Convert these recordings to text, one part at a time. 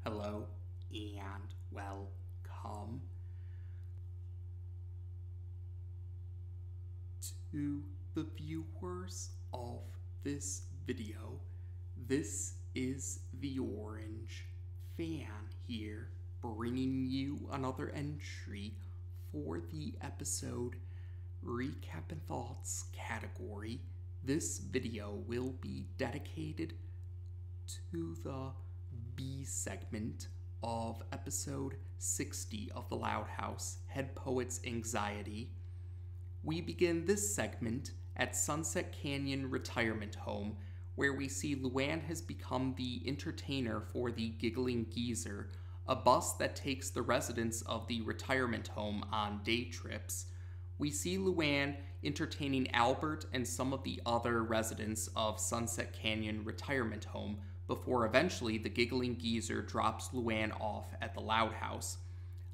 Hello and welcome to the viewers of this video. This is the Orange Fan here, bringing you another entry for the episode Recap and Thoughts category. This video will be dedicated to the B segment of episode 60 of The Loud House, Head Poet's Anxiety. We begin this segment at Sunset Canyon Retirement Home, where we see Luan has become the entertainer for the Giggling Geezer, a bus that takes the residents of the retirement home on day trips. We see Luan entertaining Albert and some of the other residents of Sunset Canyon Retirement Home before eventually the Giggling Geezer drops Luan off at the Loud House.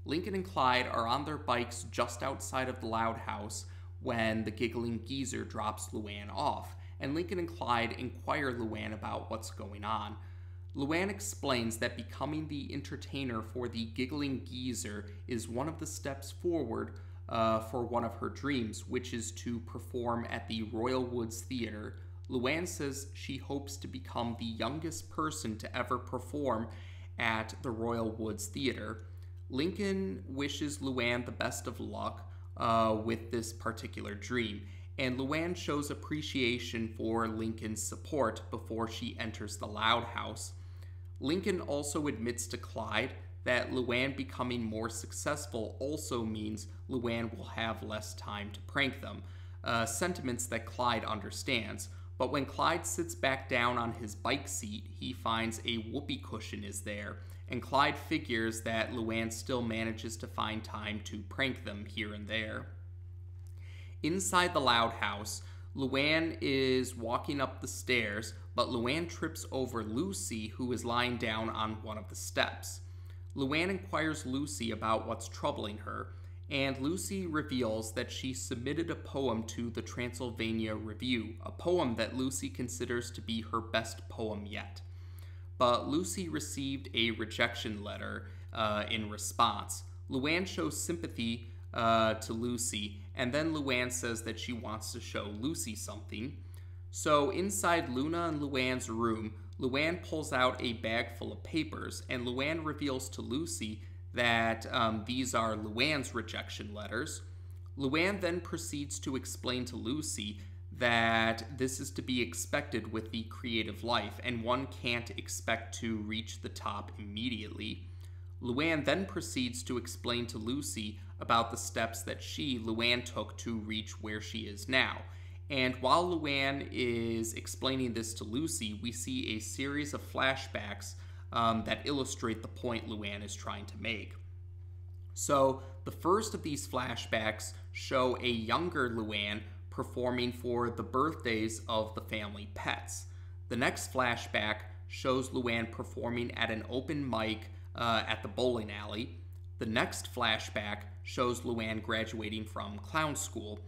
Lincoln and Clyde are on their bikes just outside of the Loud House when the Giggling Geezer drops Luan off, and Lincoln and Clyde inquire Luan about what's going on. Luan explains that becoming the entertainer for the Giggling Geezer is one of the steps forward for one of her dreams, which is to perform at the Royal Woods Theater. Luan says she hopes to become the youngest person to ever perform at the Royal Woods Theater. Lincoln wishes Luan the best of luck with this particular dream, and Luan shows appreciation for Lincoln's support before she enters the Loud House. Lincoln also admits to Clyde that Luan becoming more successful also means Luan will have less time to prank them, sentiments that Clyde understands. But when Clyde sits back down on his bike seat, he finds a whoopee cushion is there, and Clyde figures that Luan still manages to find time to prank them here and there. Inside the Loud House, Luan is walking up the stairs, but Luan trips over Lucy, who is lying down on one of the steps. Luan inquires Lucy about what's troubling her, and Lucy reveals that she submitted a poem to the Transylvania Review, a poem that Lucy considers to be her best poem yet. But Lucy received a rejection letter in response. Luan shows sympathy to Lucy, and then Luan says that she wants to show Lucy something. So inside Luna and Luan's room, Luan pulls out a bag full of papers, and Luan reveals to Lucy that these are Luan's rejection letters. Luan then proceeds to explain to Lucy that this is to be expected with the creative life, and one can't expect to reach the top immediately. Luan then proceeds to explain to Lucy about the steps that Luan took to reach where she is now. And while Luan is explaining this to Lucy, we see a series of flashbacks that illustrate the point Luan is trying to make. So the first of these flashbacks show a younger Luan performing for the birthdays of the family pets. The next flashback shows Luan performing at an open mic at the bowling alley. The next flashback shows Luan graduating from clown school.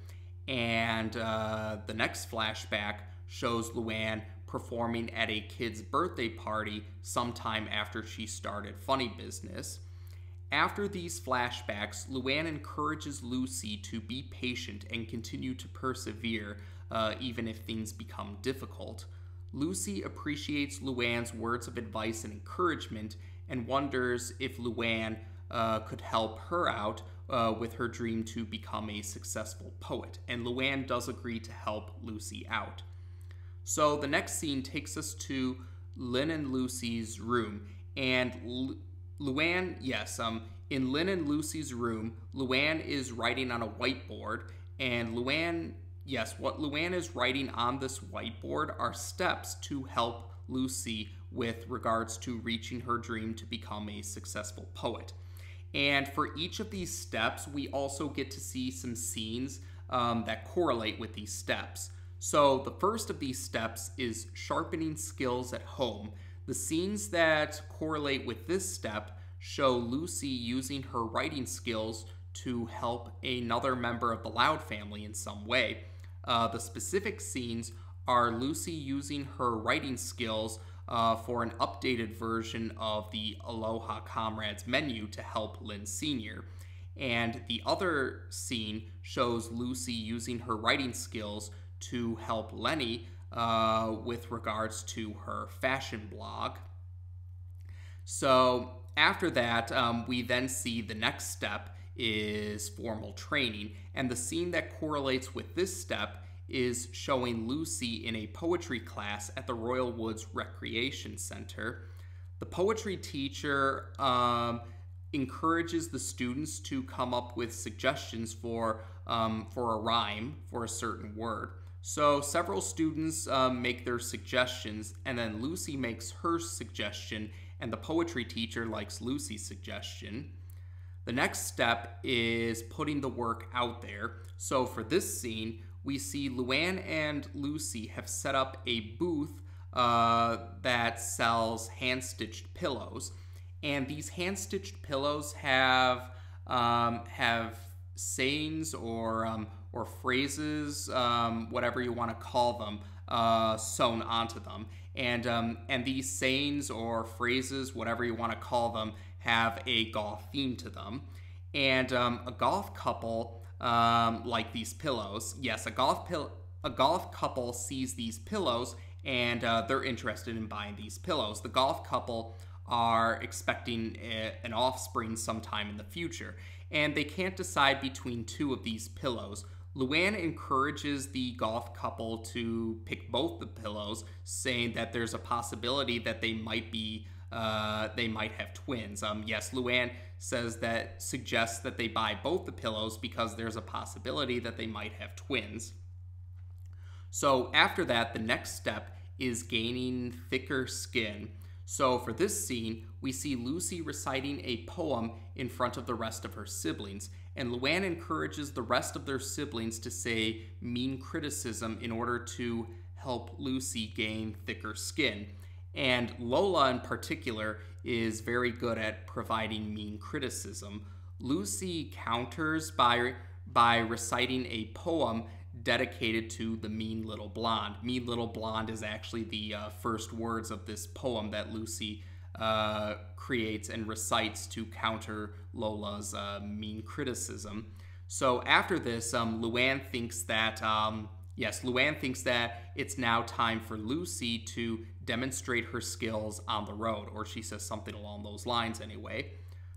And the next flashback shows Luan performing at a kid's birthday party sometime after she started funny business. After these flashbacks, Luan encourages Lucy to be patient and continue to persevere even if things become difficult. Lucy appreciates Luan's words of advice and encouragement and wonders if Luan could help her out with her dream to become a successful poet, and Luan does agree to help Lucy out. So the next scene takes us to Lynn and Lucy's room, and Luan, in Lynn and Lucy's room, Luan is writing on a whiteboard, and what Luan is writing on this whiteboard are steps to help Lucy with regards to reaching her dream to become a successful poet. And for each of these steps, we also get to see some scenes that correlate with these steps. So the first of these steps is sharpening skills at home. The scenes that correlate with this step show Lucy using her writing skills to help another member of the Loud family in some way. The specific scenes are Lucy using her writing skills for an updated version of the Aloha Comrades menu to help Lynn Sr. And the other scene shows Lucy using her writing skills to help Lenny with regards to her fashion blog. So after that, we then see the next step is formal training. And the scene that correlates with this step is showing Lucy in a poetry class at the Royal Woods Recreation Center. The poetry teacher encourages the students to come up with suggestions for a rhyme for a certain word. So several students make their suggestions, and then Lucy makes her suggestion, and the poetry teacher likes Lucy's suggestion. The next step is putting the work out there. So for this scene, we see Luan and Lucy have set up a booth that sells hand-stitched pillows. And these hand-stitched pillows have sayings or phrases, whatever you want to call them, sewn onto them. And these sayings or phrases, whatever you want to call them, have a goth theme to them. And a goth couple like these pillows. Yes, a goth couple sees these pillows and they're interested in buying these pillows. The goth couple are expecting an offspring sometime in the future, and they can't decide between two of these pillows. Luan encourages the goth couple to pick both the pillows, saying that there's a possibility that they might have twins. Yes, Luan suggests that they buy both the pillows because there's a possibility that they might have twins. So after that, the next step is gaining thicker skin. So for this scene, we see Lucy reciting a poem in front of the rest of her siblings, and Luan encourages the rest of their siblings to say mean criticism in order to help Lucy gain thicker skin. And Lola in particular is very good at providing mean criticism. Lucy counters by reciting a poem dedicated to the mean little blonde. Mean little blonde is actually the first words of this poem that Lucy creates and recites to counter Lola's mean criticism. So after this, Luan thinks that it's now time for Lucy to demonstrate her skills on the road, or she says something along those lines anyway.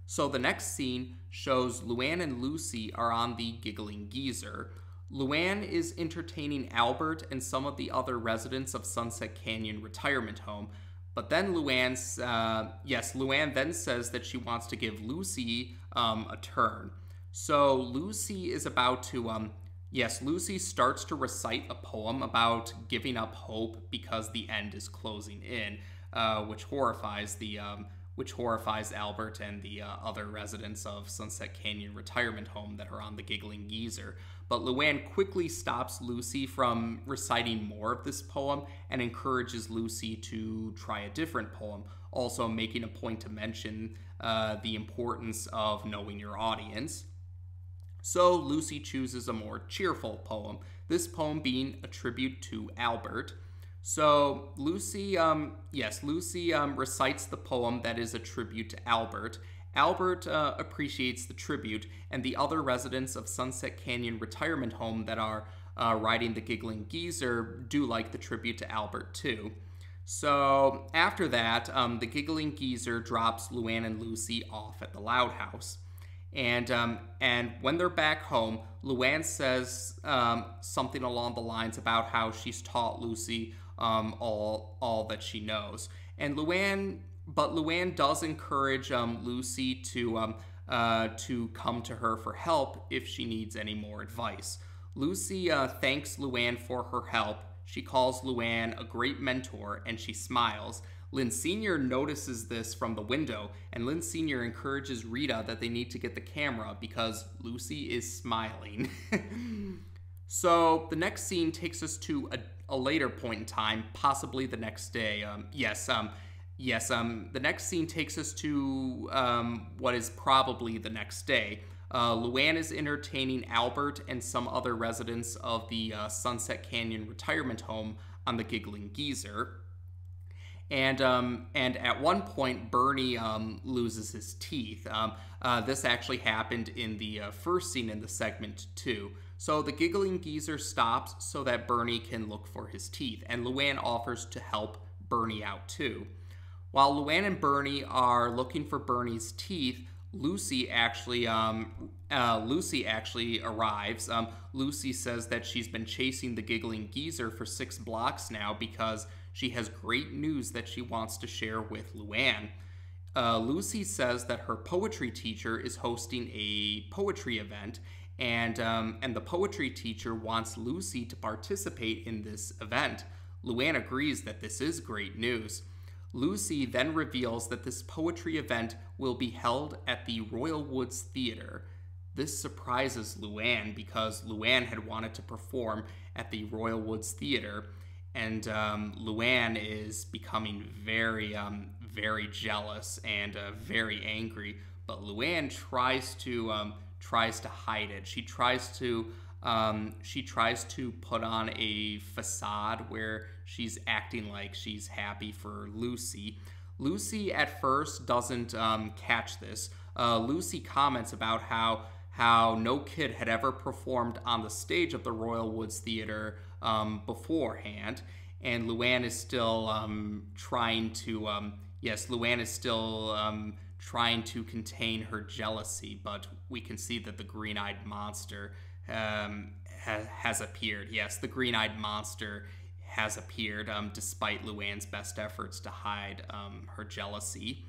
So the next scene shows Luan and Lucy are on the Giggling Geezer. Luan is entertaining Albert and some of the other residents of Sunset Canyon Retirement Home, but then Luan then says that she wants to give Lucy a turn. So Lucy is about to, Lucy starts to recite a poem about giving up hope because the end is closing in, which horrifies Albert and the other residents of Sunset Canyon Retirement Home that are on the Giggling Geezer. But Luan quickly stops Lucy from reciting more of this poem and encourages Lucy to try a different poem, also making a point to mention the importance of knowing your audience. So Lucy chooses a more cheerful poem, this poem being a tribute to Albert. So Lucy recites the poem that is a tribute to Albert. Albert appreciates the tribute, and the other residents of Sunset Canyon Retirement Home that are riding the Giggling Geezer do like the tribute to Albert too. So after that, the Giggling Geezer drops Luan and Lucy off at the Loud House. And when they're back home, Luan says something along the lines about how she's taught Lucy all that she knows. And Luan does encourage Lucy to come to her for help if she needs any more advice. Lucy thanks Luan for her help. She calls Luan a great mentor, and she smiles. Lynn Sr. notices this from the window, and Lynn Sr. encourages Rita that they need to get the camera because Lucy is smiling. So the next scene takes us to a later point in time, possibly the next day. The next scene takes us to what is probably the next day. Luan is entertaining Albert and some other residents of the Sunset Canyon Retirement Home on the Giggling Geezer. And at one point, Bernie loses his teeth. This actually happened in the first scene in the segment too. So the giggling geezer stops so that Bernie can look for his teeth, and Luann offers to help Bernie out too. While Luann and Bernie are looking for Bernie's teeth, Lucy actually arrives. Lucy says that she's been chasing the giggling geezer for 6 blocks now because she has great news that she wants to share with Luann. Lucy says that her poetry teacher is hosting a poetry event, and the poetry teacher wants Lucy to participate in this event. Luann agrees that this is great news. Lucy then reveals that this poetry event will be held at the Royal Woods Theater. This surprises Luann because Luann had wanted to perform at the Royal Woods Theater, and Luann is becoming very jealous and very angry. But Luann tries to hide it. She tries to put on a facade where she's acting like she's happy for Lucy. Lucy at first doesn't catch this. Lucy comments about how no kid had ever performed on the stage of the Royal Woods Theater beforehand, and Luann is still trying to contain her jealousy, but we can see that the green-eyed monster has appeared. Yes, the green-eyed monster has appeared despite Luann's best efforts to hide her jealousy.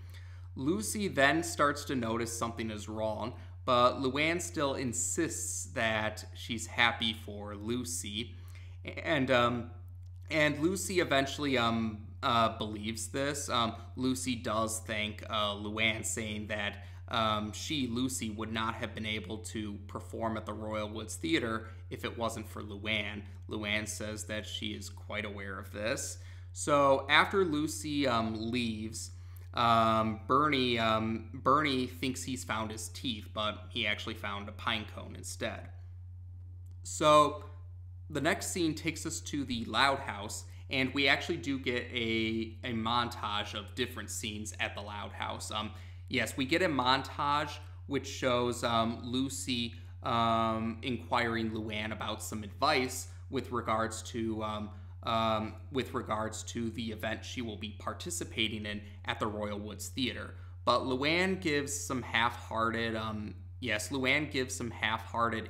Lucy then starts to notice something is wrong, but Luann still insists that she's happy for Lucy, and Lucy eventually believes this. Lucy does thank Luann, saying that Lucy, would not have been able to perform at the Royal Woods Theater if it wasn't for Luann. Luann says that she is quite aware of this. So after Lucy leaves, Bernie thinks he's found his teeth, but he actually found a pine cone instead. So the next scene takes us to the Loud house, and we actually do get a montage of different scenes at the Loud house. Yes, we get a montage which shows Lucy inquiring Luann about some advice with regards to the event she will be participating in at the Royal Woods Theater. But Luann gives some half-hearted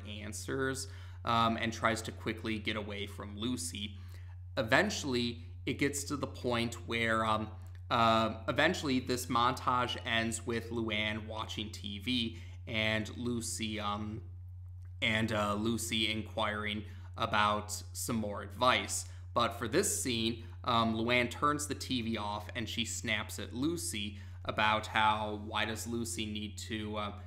answers and tries to quickly get away from Lucy. Eventually, it gets to the point where eventually this montage ends with Luann watching TV and Lucy inquiring about some more advice. But for this scene, Luann turns the TV off and she snaps at Lucy about why does Lucy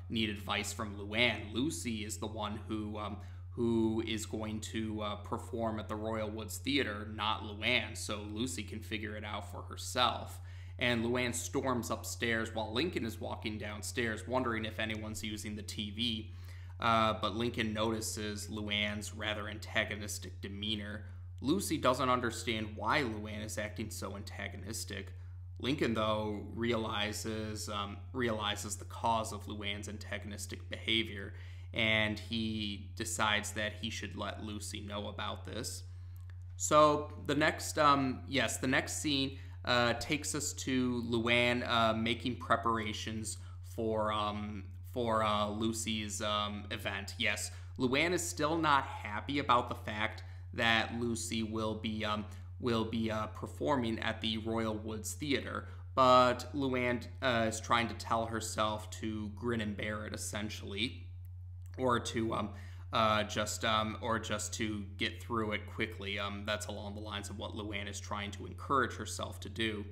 need advice from Luann? Lucy is the one who is going to perform at the Royal Woods Theater, not Luann, so Lucy can figure it out for herself. And Luann storms upstairs while Lincoln is walking downstairs, wondering if anyone's using the TV. But Lincoln notices Luann's rather antagonistic demeanor. Lucy doesn't understand why Luann is acting so antagonistic. Lincoln, though, realizes the cause of Luann's antagonistic behavior, and he decides that he should let Lucy know about this. So the next scene takes us to Luann making preparations for Lucy's event. Yes, Luann is still not happy about the fact that Lucy will be performing at the Royal Woods Theater, but Luann is trying to tell herself to grin and bear it, essentially, or to just to get through it quickly. That's along the lines of what Luann is trying to encourage herself to do.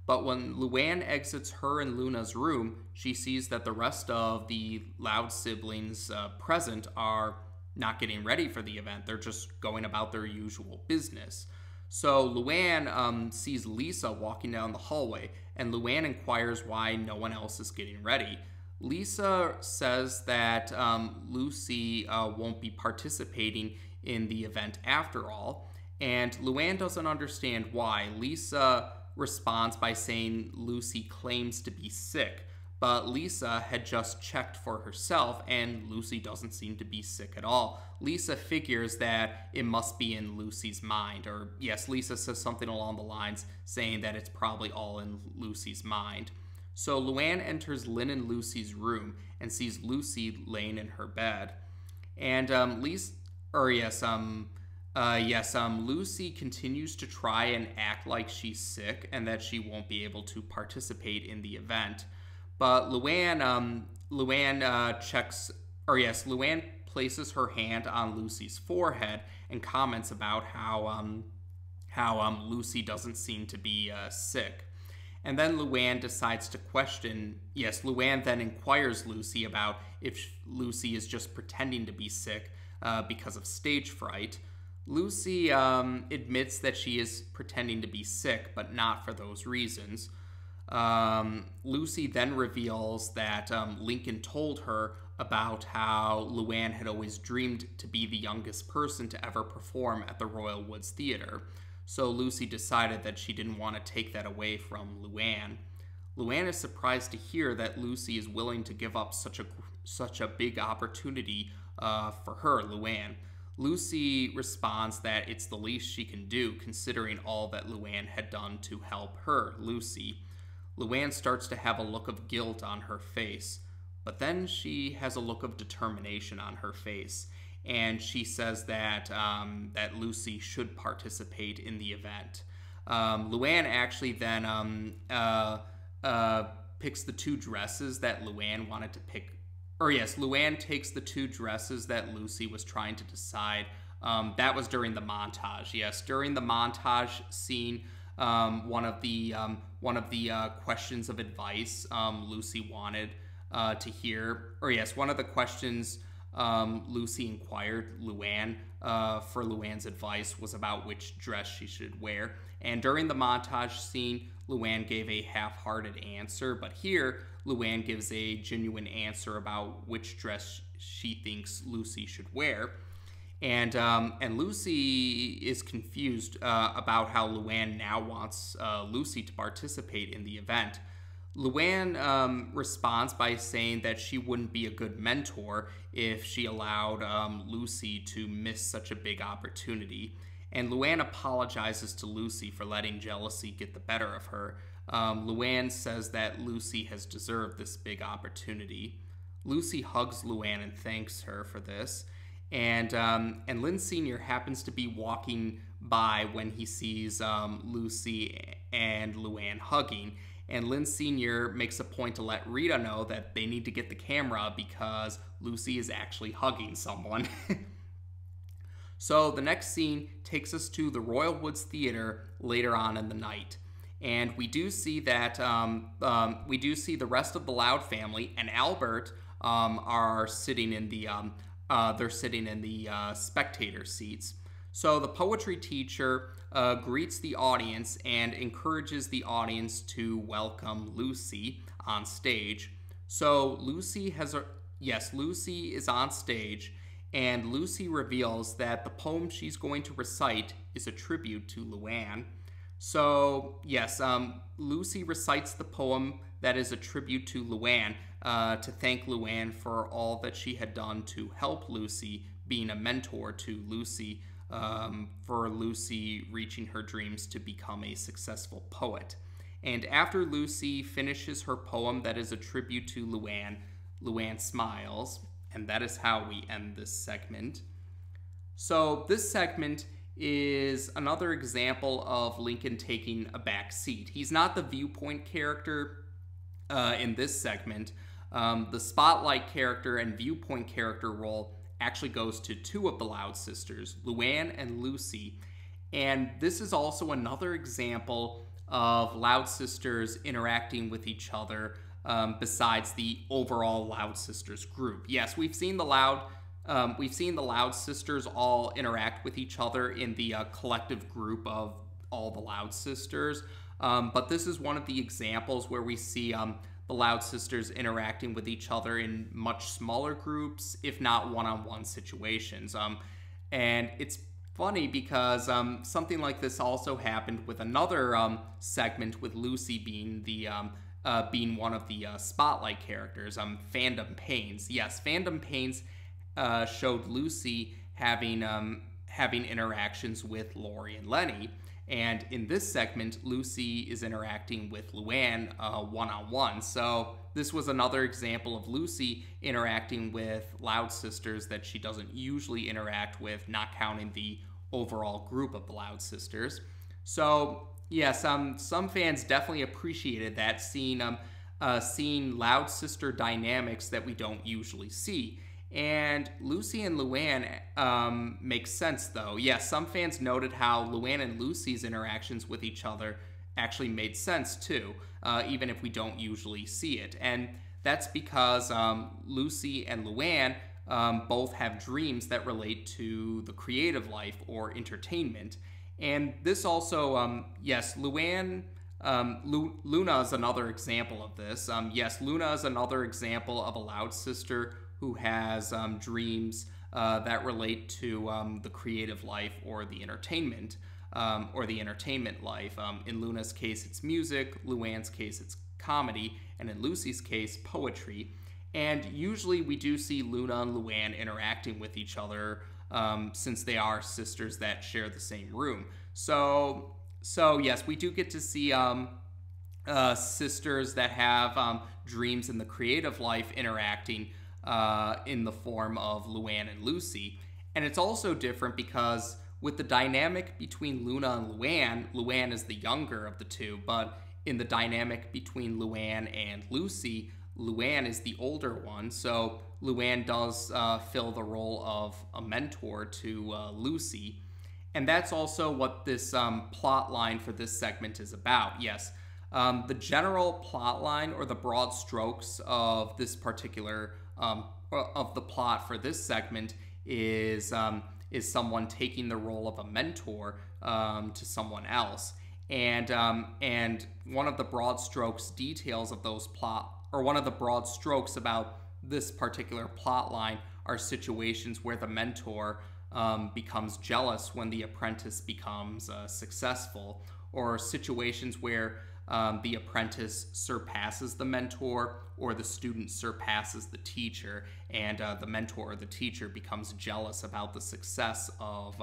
But when Luann exits her and Luna's room, she sees that the rest of the Loud siblings present are not getting ready for the event. They're just going about their usual business. So Luann sees Lisa walking down the hallway, and Luann inquires why no one else is getting ready. Lisa says that Lucy won't be participating in the event after all, and Luann doesn't understand why. Lisa responds by saying Lucy claims to be sick, but Lisa had just checked for herself and Lucy doesn't seem to be sick at all. Lisa figures that it must be in Lucy's mind, or yes, Lisa says something along the lines saying that it's probably all in Lucy's mind. So Luan enters Lynn and Lucy's room and sees Lucy laying in her bed. And Lucy continues to try and act like she's sick and that she won't be able to participate in the event. But Luan places her hand on Lucy's forehead and comments about how Lucy doesn't seem to be sick. And then Luan decides to Luan then inquires Lucy about if Lucy is just pretending to be sick because of stage fright. Lucy admits that she is pretending to be sick, but not for those reasons. Lucy then reveals that Lincoln told her about how Luan had always dreamed to be the youngest person to ever perform at the Royal Woods Theatre. So Lucy decided that she didn't want to take that away from Luan. Luan is surprised to hear that Lucy is willing to give up such a big opportunity for her, Luan. Lucy responds that it's the least she can do, considering all that Luan had done to help her, Lucy. Luan starts to have a look of guilt on her face, but then she has a look of determination on her face, and she says that that Lucy should participate in the event. Luan actually then picks the two dresses that Luan wanted to pick. Luan takes the two dresses that Lucy was trying to decide. That was during the montage. Yes, during the montage scene, one of the questions of advice Lucy wanted to hear, one of the questions Lucy inquired Luan for Luan's advice was about which dress she should wear. And during the montage scene, Luan gave a half-hearted answer, but here Luan gives a genuine answer about which dress she thinks Lucy should wear. And Lucy is confused about how Luan now wants Lucy to participate in the event. Luan responds by saying that she wouldn't be a good mentor if she allowed Lucy to miss such a big opportunity. And Luan apologizes to Lucy for letting jealousy get the better of her. Luan says that Lucy has deserved this big opportunity. Lucy hugs Luan and thanks her for this. And Lynn Sr. happens to be walking by when he sees Lucy and Luan hugging. And Lynn Sr. makes a point to let Rita know that they need to get the camera because Lucy is actually hugging someone. So the next scene takes us to the Royal Woods Theatre later on in the night. And we do see that the rest of the Loud family and Albert are sitting in the spectator seats. So the poetry teacher greets the audience and encourages the audience to welcome Lucy on stage. So Lucy is on stage, and Lucy reveals that the poem she's going to recite is a tribute to Luan. So yes, Lucy recites the poem that is a tribute to Luan to thank Luan for all that she had done to help Lucy, being a mentor to Lucy, for Lucy reaching her dreams to become a successful poet. And after Lucy finishes her poem that is a tribute to Luan, Luan smiles, and that is how we end this segment. So this segment is another example of Lincoln taking a back seat. He's not the viewpoint character in this segment. The spotlight character and viewpoint character role actually goes to two of the Loud sisters, Luan and Lucy. And this is also another example of Loud sisters interacting with each other besides the overall Loud sisters group. Yes, we've seen the Loud sisters all interact with each other in the collective group of all the Loud sisters. But this is one of the examples where we see the Loud sisters interacting with each other in much smaller groups, if not one-on-one situations. And funny because something like this also happened with another segment with Lucy being the being one of the spotlight characters. Fandom Pains. Yes, Fandom Pains showed Lucy having interactions with Lori and Lenny. And in this segment, Lucy is interacting with Luan one-on-one. So this was another example of Lucy interacting with Loud sisters that she doesn't usually interact with, not counting the overall group of the Loud sisters. So yes, some fans definitely appreciated that, seeing Loud sister dynamics that we don't usually see. And Lucy and Luan makes sense, though. Yes, some fans noted how Luan and Lucy's interactions with each other actually made sense, too, even if we don't usually see it. And that's because Lucy and Luan both have dreams that relate to the creative life or entertainment. And this also, yes, Luna is another example of this. Yes, Luna is another example of a Loud sister who has dreams that relate to the creative life or the entertainment life. In Luna's case, it's music. Luan's case, it's comedy. And in Lucy's case, poetry. And usually we do see Luna and Luan interacting with each other since they are sisters that share the same room. So yes, we do get to see sisters that have dreams in the creative life interacting in the form of Luan and Lucy. And it's also different because with the dynamic between Luna and Luan, Luan is the younger of the two, but in the dynamic between Luan and Lucy, Luan is the older one. So Luan does fill the role of a mentor to Lucy. And that's also what this plot line for this segment is about. Yes, the general plot line or the broad strokes of this particular of the plot for this segment is someone taking the role of a mentor to someone else, and one of the broad strokes details of those plot, or one of the broad strokes about this particular plot line, are situations where the mentor becomes jealous when the apprentice becomes successful, or situations where the apprentice surpasses the mentor, or the student surpasses the teacher, and the mentor or the teacher becomes jealous about the success of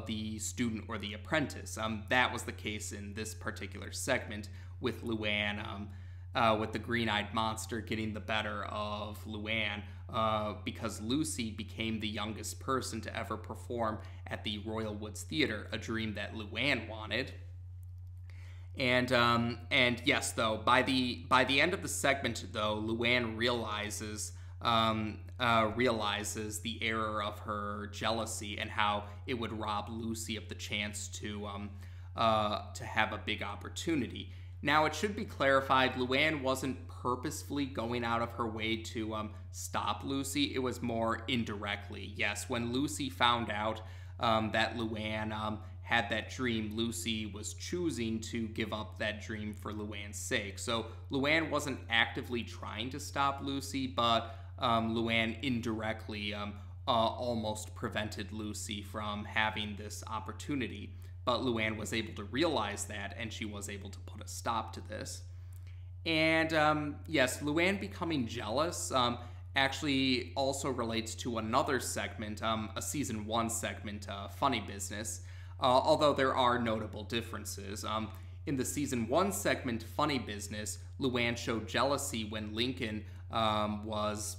the student or the apprentice. That was the case in this particular segment with Luan, with the green-eyed monster getting the better of Luan, because Lucy became the youngest person to ever perform at the Royal Woods Theater, a dream that Luan wanted. And yes, though, by the end of the segment, though, Luan realizes the error of her jealousy and how it would rob Lucy of the chance to have a big opportunity. Now, it should be clarified, Luan wasn't purposefully going out of her way to stop Lucy. It was more indirectly. Yes, when Lucy found out that Luan had that dream, Lucy was choosing to give up that dream for Luan's sake. So Luan wasn't actively trying to stop Lucy, but Luan indirectly almost prevented Lucy from having this opportunity. But Luan was able to realize that, and she was able to put a stop to this. And yes, Luan becoming jealous actually also relates to another segment, a season 1 segment, Funny Business. Although there are notable differences. In the season 1 segment, Funny Business, Luan showed jealousy when Lincoln was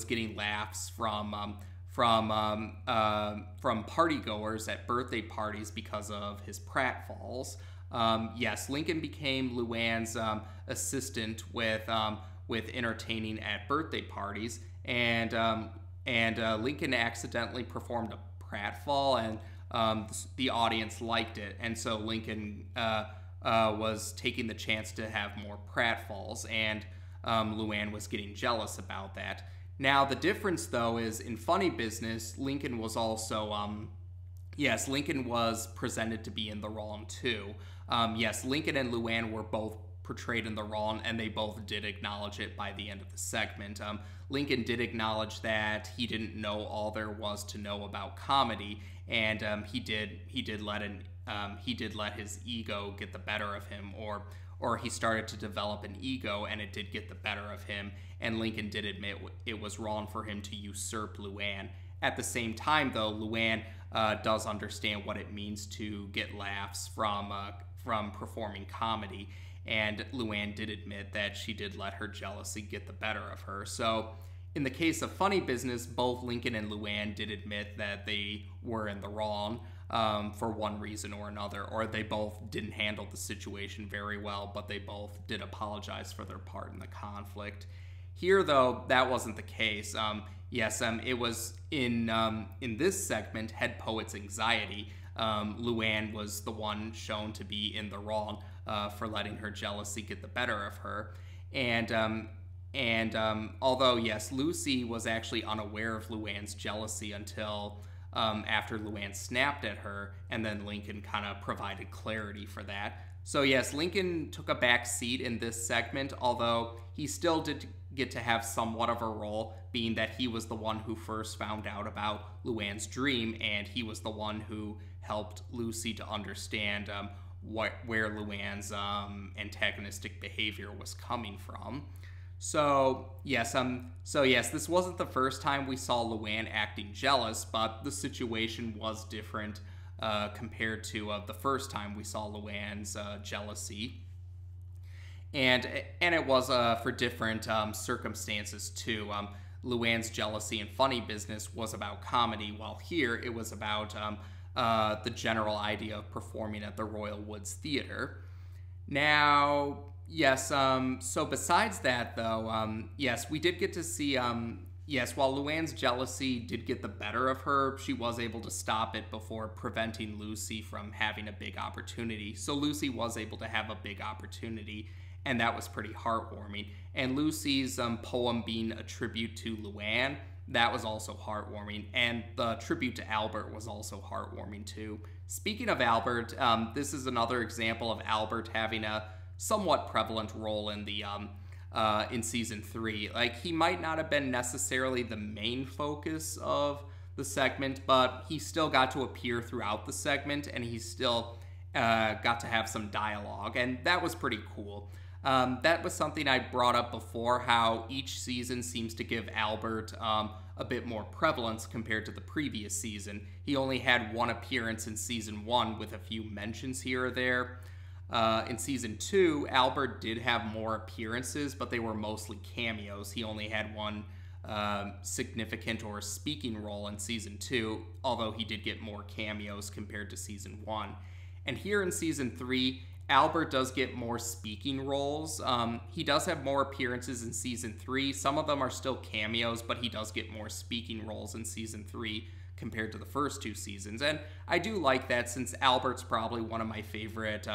getting laughs from partygoers at birthday parties because of his pratfalls. Yes, Lincoln became Luan's assistant with entertaining at birthday parties, and Lincoln accidentally performed a pratfall, and the audience liked it, and so Lincoln was taking the chance to have more pratfalls, and Luan was getting jealous about that. Now, the difference, though, is in Funny Business, Lincoln was also, yes, Lincoln was presented to be in the wrong, too. Yes, Lincoln and Luan were both portrayed in the wrong, and they both did acknowledge it by the end of the segment. Lincoln did acknowledge that he didn't know all there was to know about comedy, and he did let his ego get the better of him, or he started to develop an ego, and it did get the better of him. And Lincoln did admit it was wrong for him to usurp Luan. At the same time, though, Luan does understand what it means to get laughs from performing comedy, and Luan did admit that she did let her jealousy get the better of her. So in the case of funny business, both Lincoln and Luan did admit that they were in the wrong for one reason or another, or they both didn't handle the situation very well, but they both did apologize for their part in the conflict. Here, though, that wasn't the case. It was in this segment, Head Poet's Anxiety. Luan was the one shown to be in the wrong for letting her jealousy get the better of her. And although, yes, Lucy was actually unaware of Luan's jealousy until after Luan snapped at her, and then Lincoln kind of provided clarity for that. So yes, Lincoln took a back seat in this segment, although he still did get to have somewhat of a role, being that he was the one who first found out about Luan's dream, and he was the one who helped Lucy to understand where Luan's antagonistic behavior was coming from. So yes, this wasn't the first time we saw Luan acting jealous, but the situation was different compared to the first time we saw Luan's jealousy. And it was for different circumstances too. Luan's jealousy in funny business was about comedy, while here it was about the general idea of performing at the Royal Woods Theater. Now, yes, so besides that, though, yes, we did get to see, while Luan's jealousy did get the better of her, she was able to stop it before preventing Lucy from having a big opportunity. So Lucy was able to have a big opportunity, and that was pretty heartwarming. And Lucy's poem being a tribute to Luan, that was also heartwarming. And the tribute to Albert was also heartwarming too. Speaking of Albert, this is another example of Albert having a somewhat prevalent role in the in season 3. Like, he might not have been necessarily the main focus of the segment, but he still got to appear throughout the segment, and he still got to have some dialogue, and that was pretty cool. That was something I brought up before, how each season seems to give Albert a bit more prevalence compared to the previous season. He only had one appearance in season 1 with a few mentions here or there. In season 2, Albert did have more appearances, but they were mostly cameos. He only had one significant or speaking role in season 2, although he did get more cameos compared to season 1. And here in season 3, Albert does get more speaking roles. He does have more appearances in season 3. Some of them are still cameos, but he does get more speaking roles in season 3 compared to the first 2 seasons. And I do like that, since Albert's probably one of my favorite...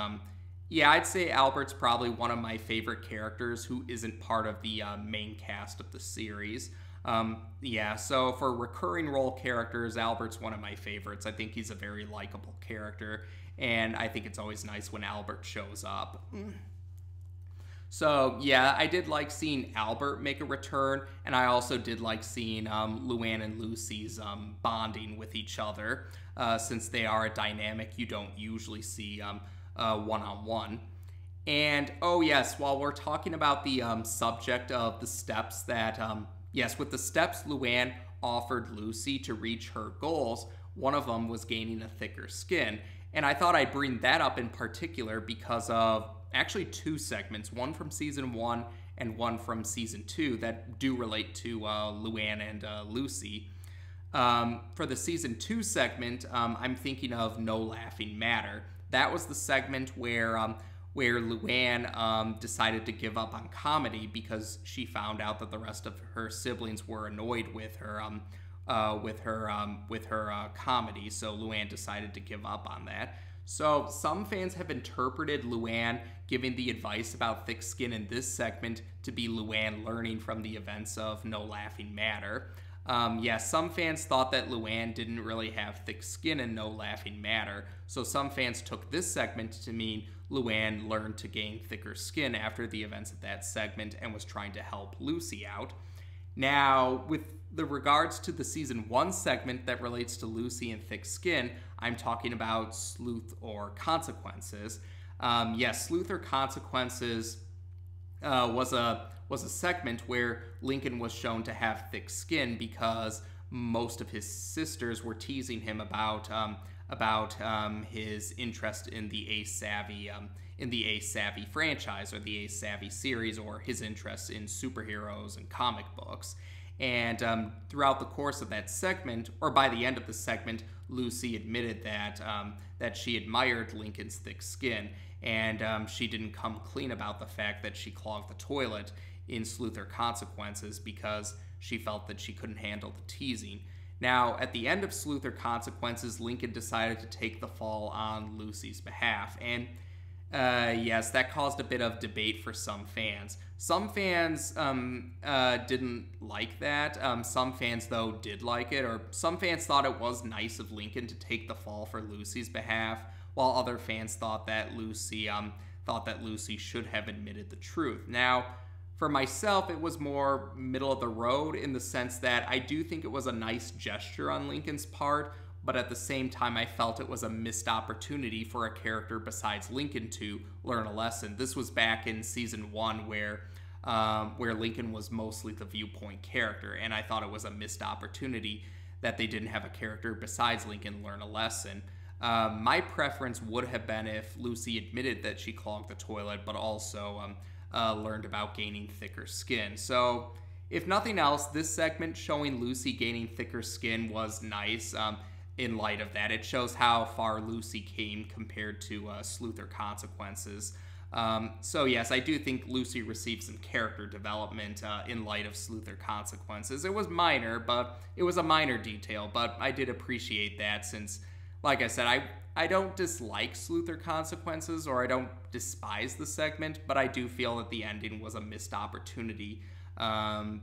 I'd say Albert's probably one of my favorite characters who isn't part of the main cast of the series. So for recurring role characters, Albert's one of my favorites. I think he's a very likable character, and I think it's always nice when Albert shows up. So yeah, I did like seeing Albert make a return, and I also did like seeing Luan and Lucy's bonding with each other, since they are a dynamic you don't usually see one-on-one. And oh yes, while we're talking about the subject of the steps that, with the steps Luan offered Lucy to reach her goals, one of them was gaining a thicker skin. And I thought I'd bring that up in particular because of actually 2 segments, one from season 1 and one from season 2, that do relate to Luan and Lucy. For the season 2 segment, I'm thinking of No Laughing Matter. That was the segment where Luan decided to give up on comedy because she found out that the rest of her siblings were annoyed with her comedy. So Luan decided to give up on that. So some fans have interpreted Luan giving the advice about thick skin in this segment to be Luan learning from the events of No Laughing Matter. Yeah, some fans thought that Luan didn't really have thick skin and no laughing matter, so some fans took this segment to mean Luan learned to gain thicker skin after the events of that segment and was trying to help Lucy out. Now, with the regards to the season 1 segment that relates to Lucy and thick skin, I'm talking about Sleuth or Consequences. Yes, Sleuth or Consequences was a segment where Lincoln was shown to have thick skin because most of his sisters were teasing him about his interest in the Ace Savvy franchise or the Ace Savvy series, or his interest in superheroes and comic books. And throughout the course of that segment, or by the end of the segment, Lucy admitted that she admired Lincoln's thick skin, and she didn't come clean about the fact that she clogged the toilet in Sleuth or Consequences because she felt that she couldn't handle the teasing. Now, at the end of Sleuth or Consequences, Lincoln decided to take the fall on Lucy's behalf, and yes, that caused a bit of debate for some fans. Some fans didn't like that. Some fans, though, did like it, or some fans thought it was nice of Lincoln to take the fall for Lucy's behalf, while other fans thought that Lucy should have admitted the truth. Now, for myself, it was more middle of the road in the sense that I do think it was a nice gesture on Lincoln's part, but at the same time, I felt it was a missed opportunity for a character besides Lincoln to learn a lesson. This was back in season 1 where Lincoln was mostly the viewpoint character, and I thought it was a missed opportunity that they didn't have a character besides Lincoln learn a lesson. My preference would have been if Lucy admitted that she clogged the toilet, but also learned about gaining thicker skin. So, if nothing else, this segment showing Lucy gaining thicker skin was nice. In light of that, it shows how far Lucy came compared to Sleuth or Consequences. So yes, I do think Lucy received some character development in light of Sleuth or Consequences. It was minor, but it was a minor detail, but I did appreciate that since, like I said, I don't dislike Sleuth or Consequences, or I don't despise the segment, but I do feel that the ending was a missed opportunity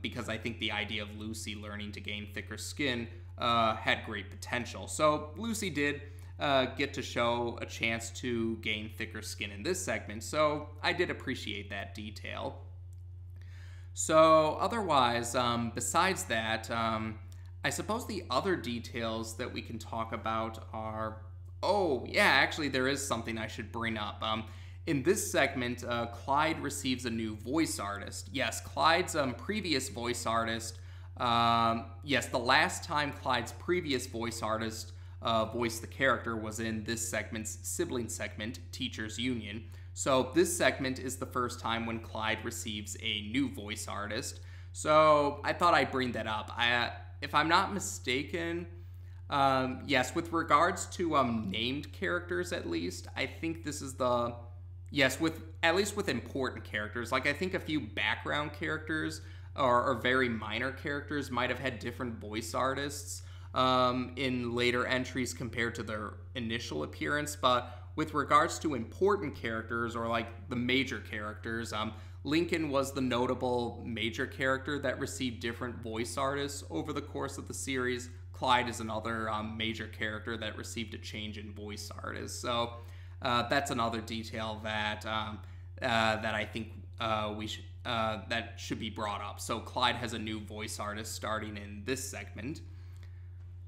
because I think the idea of Lucy learning to gain thicker skin had great potential. So Lucy did get to show a chance to gain thicker skin in this segment, so I did appreciate that detail. So otherwise, besides that, I suppose the other details that we can talk about are... Oh, yeah, actually there is something I should bring up. In this segment, Clyde receives a new voice artist. Yes, Clyde's previous voice artist... yes, the last time Clyde's previous voice artist voiced the character was in this segment's sibling segment, Teachers Union. So this segment is the first time when Clyde receives a new voice artist. So I thought I'd bring that up. If I'm not mistaken, yes, with regards to named characters at least, I think this is the... Yes, at least with important characters. Like, I think a few background characters or very minor characters might have had different voice artists in later entries compared to their initial appearance, but with regards to important characters or like the major characters, Lincoln was the notable major character that received different voice artists over the course of the series. Clyde is another major character that received a change in voice artist. So that's another detail that that I think that should be brought up. So Clyde has a new voice artist starting in this segment.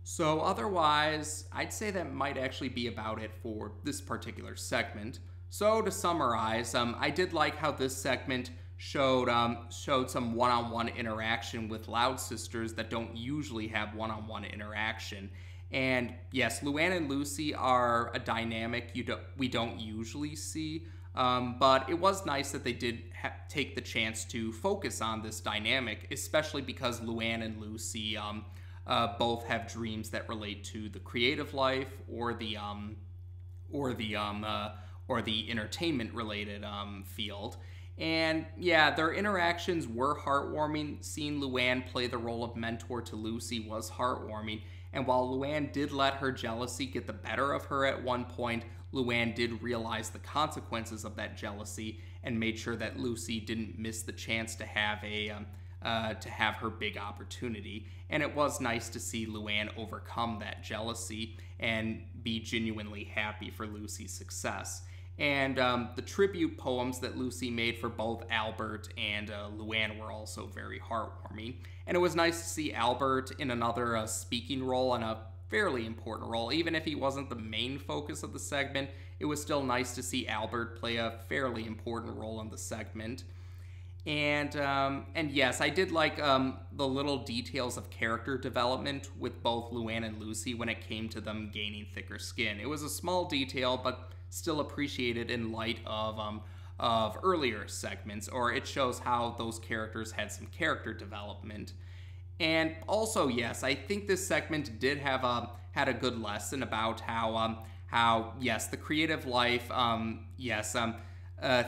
So otherwise, I'd say that might actually be about it for this particular segment. So to summarize, I did like how this segment showed some one-on-one interaction with Loud sisters that don't usually have one-on-one interaction. And yes, Luan and Lucy are a dynamic we don't usually see, but it was nice that they did take the chance to focus on this dynamic, especially because Luan and Lucy both have dreams that relate to the creative life or the entertainment related field. And yeah, their interactions were heartwarming. Seeing Luan play the role of mentor to Lucy was heartwarming. And while Luan did let her jealousy get the better of her at one point, Luan did realize the consequences of that jealousy and made sure that Lucy didn't miss the chance to have to have her big opportunity. And it was nice to see Luan overcome that jealousy and be genuinely happy for Lucy's success. And the tribute poems that Lucy made for both Albert and Luan were also very heartwarming. And it was nice to see Albert in another speaking role, and a fairly important role. Even if he wasn't the main focus of the segment, it was still nice to see Albert play a fairly important role in the segment. And yes, I did like the little details of character development with both Luan and Lucy when it came to them gaining thicker skin. It was a small detail, but still appreciated in light of earlier segments, or it shows how those characters had some character development. And also, yes, I think this segment did have had a good lesson about how yes, the creative life,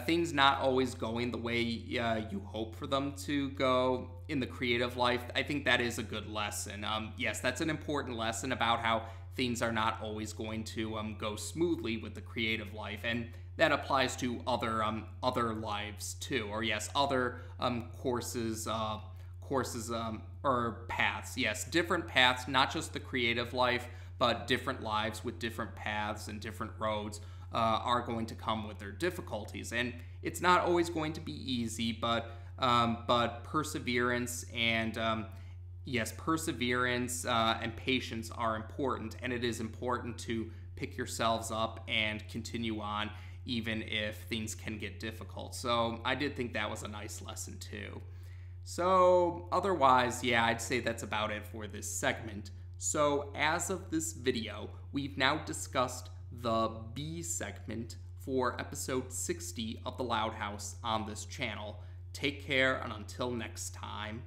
things not always going the way you hope for them to go in the creative life. I think that is a good lesson. Yes, that's an important lesson about how things are not always going to go smoothly with the creative life, and that applies to other lives too, or yes, other courses or paths. Yes, different paths, not just the creative life, but different lives with different paths and different roads are going to come with their difficulties. And it's not always going to be easy, but perseverance and perseverance and patience are important, and it is important to pick yourselves up and continue on even if things can get difficult. So I did think that was a nice lesson too. So otherwise, yeah, I'd say that's about it for this segment. So as of this video, we've now discussed the B segment for episode 60 of The Loud House on this channel. Take care, and until next time.